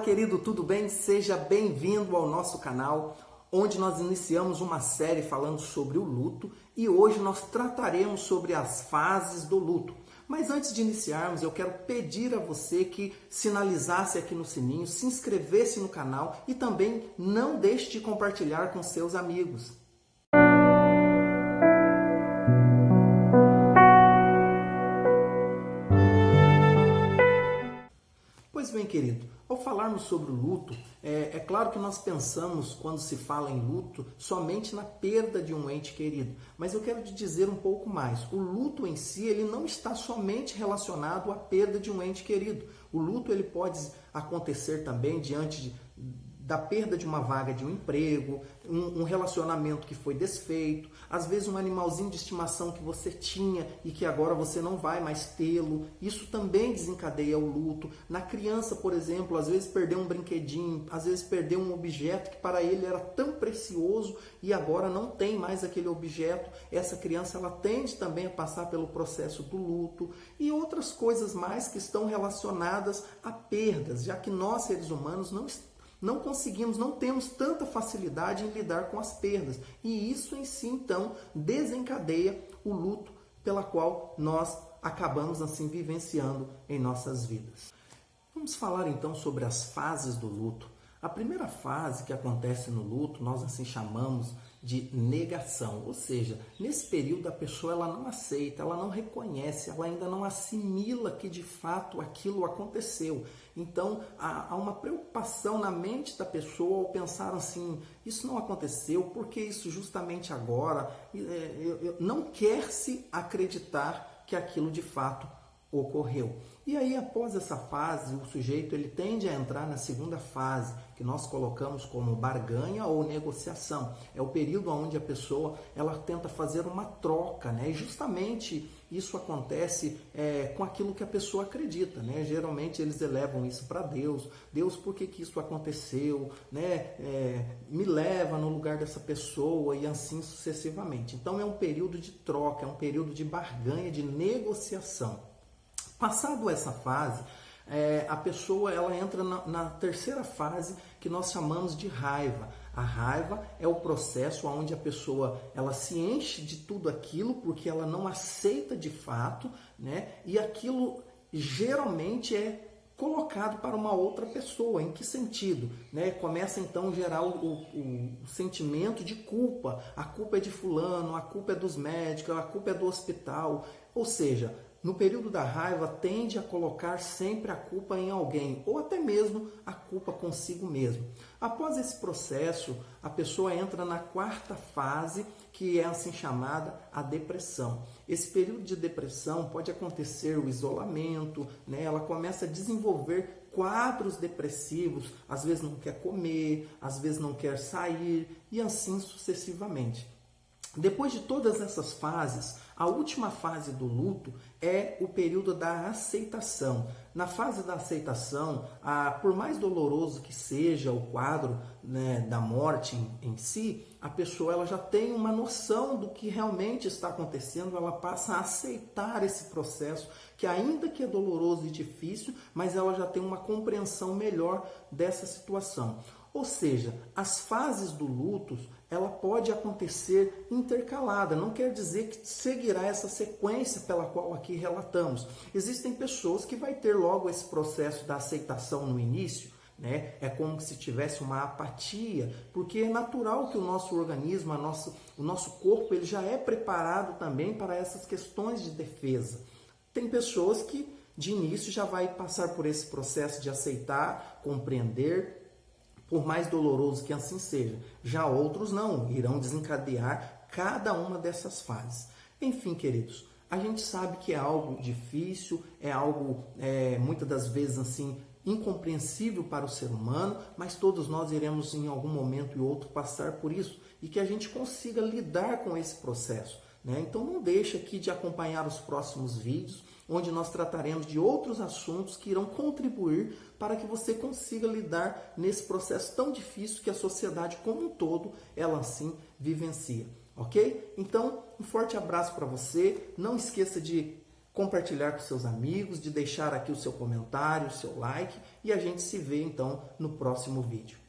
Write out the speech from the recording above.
querido, tudo bem? Seja bem-vindo ao nosso canal, onde nós iniciamos uma série falando sobre o luto e hoje nós trataremos sobre as fases do luto. Mas antes de iniciarmos, eu quero pedir a você que sinalizasse aqui no sininho, se inscrevesse no canal e também não deixe de compartilhar com seus amigos. Pois bem, querido, ao falarmos sobre o luto, é claro que nós pensamos, quando se fala em luto, somente na perda de um ente querido. Mas eu quero te dizer um pouco mais. O luto em si, ele não está somente relacionado à perda de um ente querido. O luto ele pode acontecer também diante da perda de uma vaga de um emprego, um relacionamento que foi desfeito, às vezes um animalzinho de estimação que você tinha e que agora você não vai mais tê-lo. Isso também desencadeia o luto. Na criança, por exemplo, às vezes perdeu um brinquedinho, às vezes perdeu um objeto que para ele era tão precioso e agora não tem mais aquele objeto. Essa criança ela tende também a passar pelo processo do luto e outras coisas mais que estão relacionadas a perdas, já que nós seres humanos não conseguimos, não temos tanta facilidade em lidar com as perdas. E isso em si, então, desencadeia o luto pela qual nós acabamos, assim, vivenciando em nossas vidas. Vamos falar, então, sobre as fases do luto. A primeira fase que acontece no luto, nós assim chamamos de negação. Ou seja, nesse período a pessoa ela não aceita, ela não reconhece, ela ainda não assimila que de fato aquilo aconteceu. Então há uma preocupação na mente da pessoa ao pensar assim, isso não aconteceu, por que isso justamente agora? Não quer se acreditar que aquilo de fato ocorreu. E aí, após essa fase, o sujeito ele tende a entrar na segunda fase, que nós colocamos como barganha ou negociação. É o período onde a pessoa ela tenta fazer uma troca, né? E justamente isso acontece com aquilo que a pessoa acredita, né? Geralmente eles elevam isso para Deus. Deus, por que isso aconteceu? Né? Me leva no lugar dessa pessoa e assim sucessivamente. Então é um período de troca, é um período de barganha, de negociação. Passado essa fase, a pessoa ela entra na terceira fase que nós chamamos de raiva. A raiva é o processo onde a pessoa ela se enche de tudo aquilo porque ela não aceita de fato, né? E aquilo geralmente é colocado para uma outra pessoa. Em que sentido? Né? Começa então a gerar o sentimento de culpa. A culpa é de fulano, a culpa é dos médicos, a culpa é do hospital. Ou seja, no período da raiva, tende a colocar sempre a culpa em alguém, ou até mesmo a culpa consigo mesmo. Após esse processo, a pessoa entra na quarta fase, que é assim chamada a depressão. Esse período de depressão pode acontecer o isolamento, né? Ela começa a desenvolver quadros depressivos, às vezes não quer comer, às vezes não quer sair e assim sucessivamente. Depois de todas essas fases, a última fase do luto é o período da aceitação. Na fase da aceitação, por mais doloroso que seja o quadro, né, da morte em si, a pessoa ela já tem uma noção do que realmente está acontecendo, ela passa a aceitar esse processo, que ainda que é doloroso e difícil, mas ela já tem uma compreensão melhor dessa situação. Ou seja, as fases do luto, ela pode acontecer intercalada, não quer dizer que seguirá essa sequência pela qual aqui relatamos. Existem pessoas que vai ter logo esse processo da aceitação no início, né? É como se tivesse uma apatia, porque é natural que o nosso organismo, o nosso corpo, ele já é preparado também para essas questões de defesa. Tem pessoas que de início já vai passar por esse processo de aceitar, compreender, por mais doloroso que assim seja. Já outros não, irão desencadear cada uma dessas fases. Enfim, queridos, a gente sabe que é algo difícil, é algo muitas das vezes assim incompreensível para o ser humano, mas todos nós iremos em algum momento e outro passar por isso e que a gente consiga lidar com esse processo, né? Então não deixe aqui de acompanhar os próximos vídeos, onde nós trataremos de outros assuntos que irão contribuir para que você consiga lidar nesse processo tão difícil que a sociedade como um todo, ela assim vivencia, ok? Então, um forte abraço para você, não esqueça de compartilhar com seus amigos, de deixar aqui o seu comentário, o seu like, e a gente se vê então no próximo vídeo.